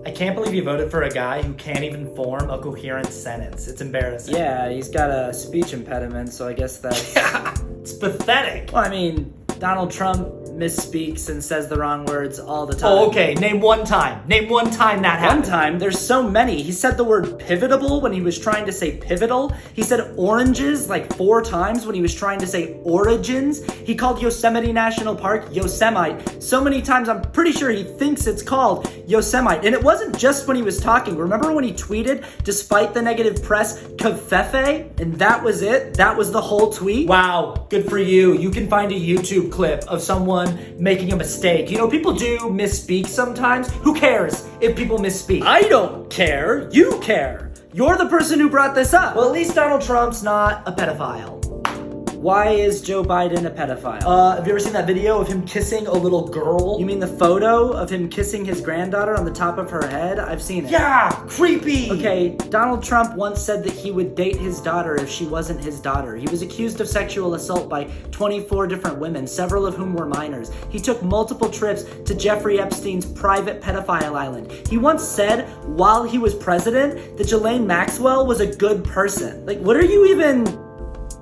I can't believe you voted for a guy who can't even form a coherent sentence. It's embarrassing. Yeah, he's got a speech impediment, so I guess that's... Yeah, it's pathetic. Well, I mean, Donald Trump misspeaks and says the wrong words all the time. Oh, okay. Name one time. Name one time that happened. One time, there's so many. He said the word pivotable when he was trying to say pivotal. He said oranges like 4 times when he was trying to say origins. He called Yosemite National Park Yosemite so many times I'm pretty sure he thinks it's called Yosemite. And it wasn't just when he was talking. Remember when he tweeted, despite the negative press, Kafefe? And that was it? That was the whole tweet? Wow, good for you. You can find a YouTube clip of someone making a mistake. You know, people do misspeak sometimes. Who cares if people misspeak? I don't care. You care. You're the person who brought this up. Well, at least Donald Trump's not a pedophile. Why is Joe Biden a pedophile? Have you ever seen that video of him kissing a little girl? You mean the photo of him kissing his granddaughter on the top of her head? I've seen it. Yeah, creepy. Okay, Donald Trump once said that he would date his daughter if she wasn't his daughter. He was accused of sexual assault by 24 different women, several of whom were minors. He took multiple trips to Jeffrey Epstein's private pedophile island. He once said, while he was president, that Ghislaine Maxwell was a good person. Like, what are you even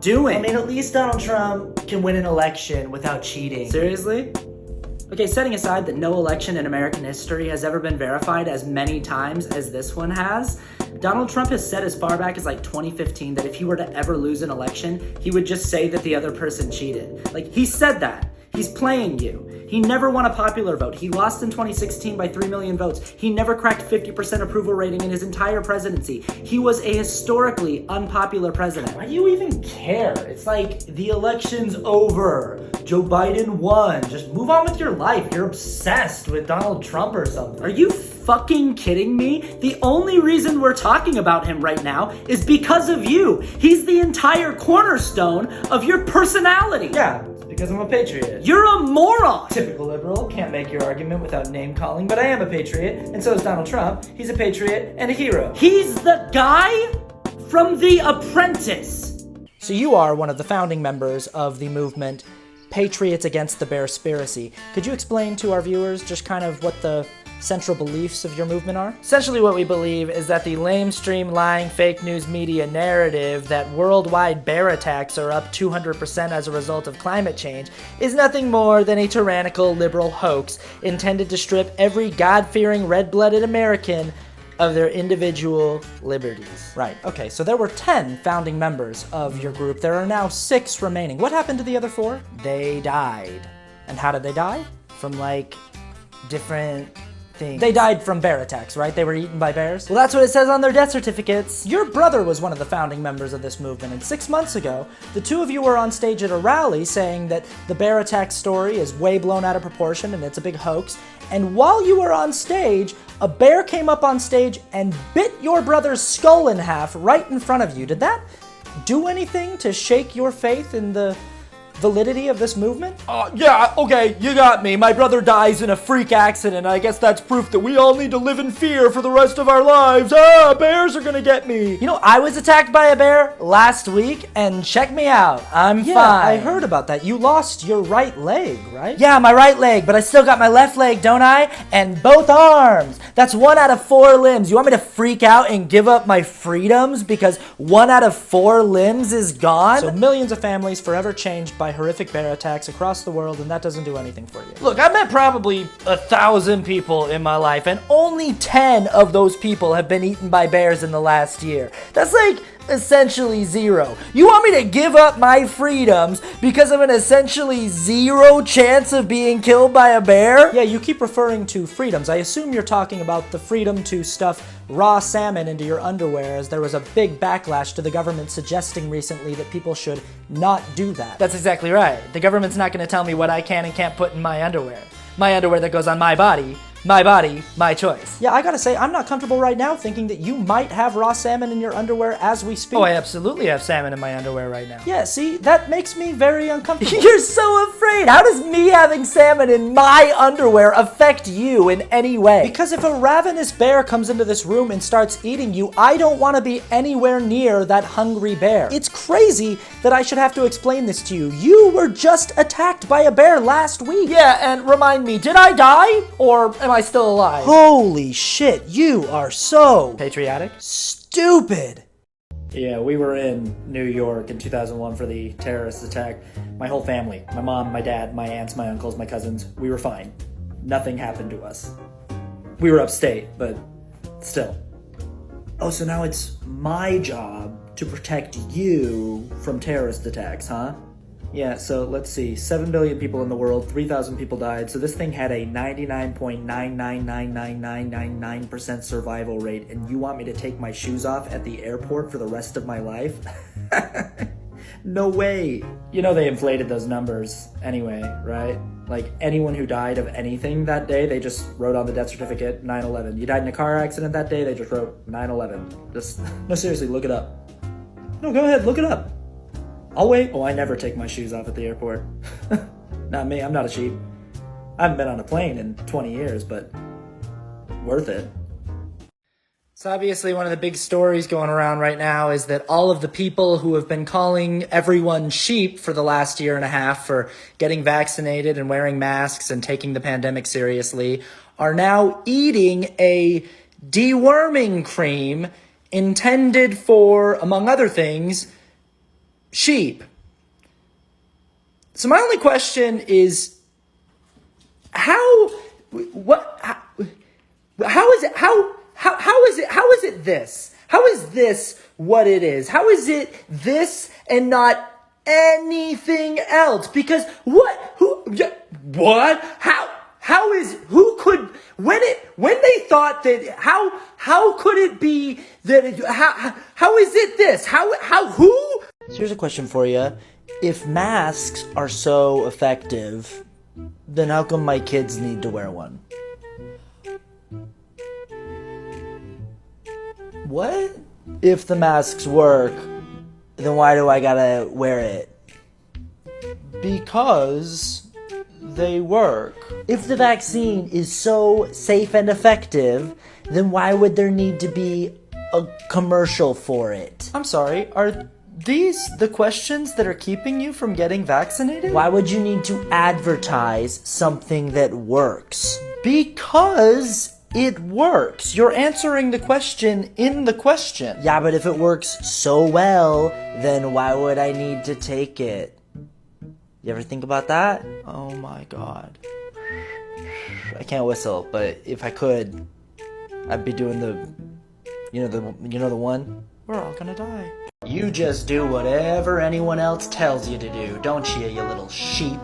doing? I mean, at least Donald Trump can win an election without cheating. Seriously? Okay, setting aside that no election in American history has ever been verified as many times as this one has, Donald Trump has said as far back as like 2015 that if he were to ever lose an election, he would just say that the other person cheated. Like, he said that. He's playing you. He never won a popular vote. He lost in 2016 by 3 million votes. He never cracked 50% approval rating in his entire presidency. He was a historically unpopular president. Why do you even care? It's like the election's over. Joe Biden won. Just move on with your life. You're obsessed with Donald Trump or something. Are you fucking kidding me? The only reason we're talking about him right now is because of you. He's the entire cornerstone of your personality. Yeah. Because I'm a patriot. You're a moron! Typical liberal, can't make your argument without name calling, but I am a patriot, and so is Donald Trump. He's a patriot and a hero. He's the guy from The Apprentice. So you are one of the founding members of the movement Patriots Against the Bearspiracy. Could you explain to our viewers just kind of what the central beliefs of your movement are? Essentially what we believe is that the lamestream lying fake news media narrative that worldwide bear attacks are up 200% as a result of climate change is nothing more than a tyrannical liberal hoax intended to strip every God-fearing red-blooded American of their individual liberties. Right, okay, so there were 10 founding members of your group. There are now 6 remaining. What happened to the other 4? They died. And how did they die? From like different things. They died from bear attacks, right? They were eaten by bears? Well, that's what it says on their death certificates. Your brother was one of the founding members of this movement, and 6 months ago, the two of you were on stage at a rally saying that the bear attack story is way blown out of proportion and it's a big hoax. And while you were on stage, a bear came up on stage and bit your brother's skull in half right in front of you. Did that do anything to shake your faith in the validity of this movement? Yeah, okay, you got me. My brother dies in a freak accident. I guess that's proof that we all need to live in fear for the rest of our lives. Bears are gonna get me. You know, I was attacked by a bear last week, and check me out. I'm fine. I heard about that. You lost your right leg, right? Yeah, my right leg, but I still got my left leg, don't I? And both arms. That's 1 out of 4 limbs. You want me to freak out and give up my freedoms because 1 out of 4 limbs is gone? So millions of families forever changed by horrific bear attacks across the world, and that doesn't do anything for you. Look, I met probably 1,000 people in my life, and only 10 of those people have been eaten by bears in the last year. That's like essentially 0. You want me to give up my freedoms because of an essentially 0 chance of being killed by a bear? Yeah, you keep referring to freedoms. I assume you're talking about the freedom to stuff raw salmon into your underwear, as there was a big backlash to the government suggesting recently that people should not do that. That's exactly right. The government's not going to tell me what I can and can't put in my underwear. My underwear that goes on my body, my choice. Yeah, I gotta say, I'm not comfortable right now thinking that you might have raw salmon in your underwear as we speak. Oh, I absolutely have salmon in my underwear right now. Yeah, see, that makes me very uncomfortable. You're so afraid. How does me having salmon in my underwear affect you in any way? Because if a ravenous bear comes into this room and starts eating you, I don't want to be anywhere near that hungry bear. It's crazy that I should have to explain this to you. You were just attacked by a bear last week. Yeah, and remind me, did I die? Or am I still alive? Holy shit, you are so Patriotic? stupid. Yeah, we were in New York in 2001 for the terrorist attack. My whole family, my mom, my dad, my aunts, my uncles, my cousins, we were fine. Nothing happened to us. We were upstate, but still. Oh, so now it's my job to protect you from terrorist attacks, huh? Yeah, so let's see. 7 billion people in the world, 3,000 people died. So this thing had a 99.9999999% survival rate, and you want me to take my shoes off at the airport for the rest of my life? No way. You know they inflated those numbers anyway, right? Like anyone who died of anything that day, they just wrote on the death certificate 9/11. You died in a car accident that day, they just wrote 9/11. Just, no, seriously, look it up. No, go ahead, look it up. I'll wait. Oh, I never take my shoes off at the airport. Not me, I'm not a sheep. I haven't been on a plane in 20 years, but worth it. So obviously one of the big stories going around right now is that all of the people who have been calling everyone sheep for the last year and a half for getting vaccinated and wearing masks and taking the pandemic seriously are now eating a deworming cream intended for, among other things, sheep. So my only question is, how is this what it is? How is it this and not anything else? Because when they thought that, how could it be that, how is it this? Who? So here's a question for you. If masks are so effective, then how come my kids need to wear one? What? If the masks work, then why do I gotta wear it? Because they work. If the vaccine is so safe and effective, then why would there need to be a commercial for it? I'm sorry, are these the questions that are keeping you from getting vaccinated? Why would you need to advertise something that works? Because it works. You're answering the question in the question. Yeah, but if it works so well, then why would I need to take it? You ever think about that? Oh my god. I can't whistle, but if I could, I'd be doing the one? We're all gonna die. You just do whatever anyone else tells you to do, don't you, you little sheep?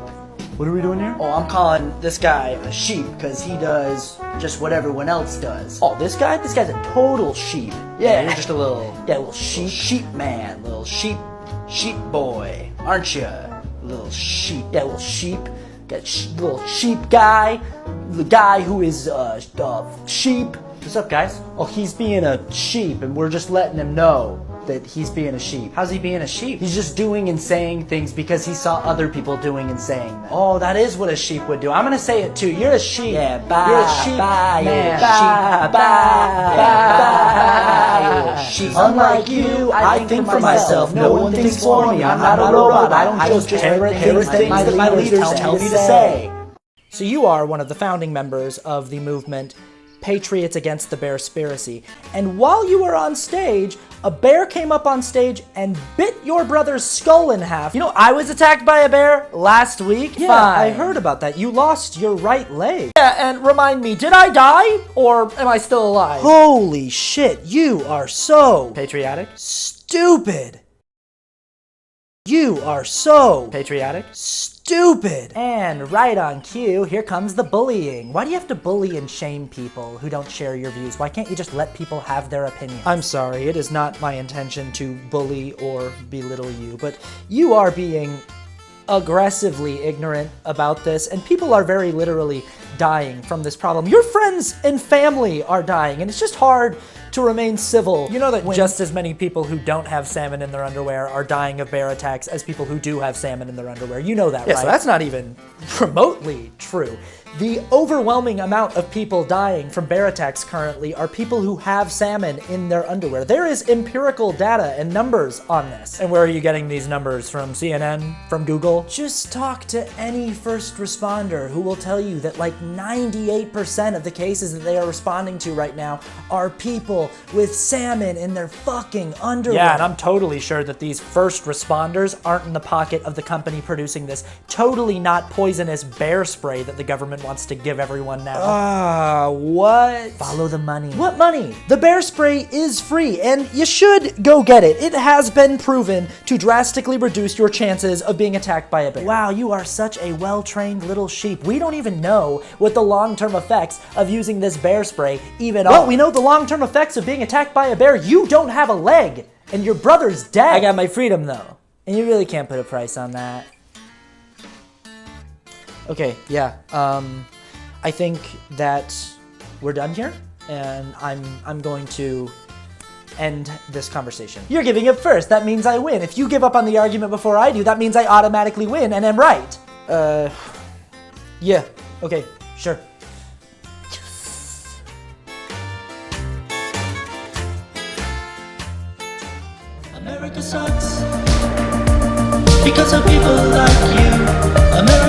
What are we doing here? Oh, I'm calling this guy a sheep because he does just what everyone else does. Oh, this guy? This guy's a total sheep. Yeah, you're just a little sheep man, little sheep boy, aren't you? Little sheep, yeah, little sheep. Little sheep guy, the guy who is sheep. What's up, guys? Oh, he's being a sheep, and we're just letting him know that he's being a sheep. How's he being a sheep? He's just doing and saying things because he saw other people doing and saying them. Oh, that is what a sheep would do. I'm gonna say it too. You're a sheep. Yeah, bye. You're a sheep. Bye. Man. Sheep. Unlike you, I think for myself. No one thinks for me. I'm not a robot. I don't just parrot things that my leaders tell me to say. So you are one of the founding members of the movement Patriots Against the Bearspiracy. And while you were on stage, a bear came up on stage and bit your brother's skull in half. You know, I was attacked by a bear last week. Yeah, Fine. I heard about that. You lost your right leg. Yeah, and remind me, did I die? Or am I still alive? Holy shit, you are so Patriotic? stupid. You are so Patriotic? stupid. And right on cue, here comes the bullying. Why do you have to bully and shame people who don't share your views? Why can't you just let people have their opinions? I'm sorry, it is not my intention to bully or belittle you, but you are being aggressively ignorant about this, and people are very literally dying from this problem. Your friends and family are dying, and it's just hard to remain civil. You know that just as many people who don't have salmon in their underwear are dying of bear attacks as people who do have salmon in their underwear. You know that, right? So that's not even remotely true. The overwhelming amount of people dying from bear attacks currently are people who have salmon in their underwear. There is empirical data and numbers on this. And where are you getting these numbers? From CNN? From Google? Just talk to any first responder who will tell you that like 98% of the cases that they are responding to right now are people with salmon in their fucking underwear. Yeah, and I'm totally sure that these first responders aren't in the pocket of the company producing this totally not poisonous bear spray that the government wants to give everyone now. What? Follow the money. What money? The bear spray is free, and you should go get it. It has been proven to drastically reduce your chances of being attacked by a bear. Wow, you are such a well-trained little sheep. We don't even know what the long-term effects of using this bear spray even are. Well, we know the long-term effects of being attacked by a bear. You don't have a leg, and your brother's dead. I got my freedom, though. And you really can't put a price on that. Okay, yeah. I think that we're done here, and I'm going to end this conversation. You're giving up first. That means I win. If you give up on the argument before I do, that means I automatically win and am right. Yeah. Okay, sure. America sucks because of people like you. America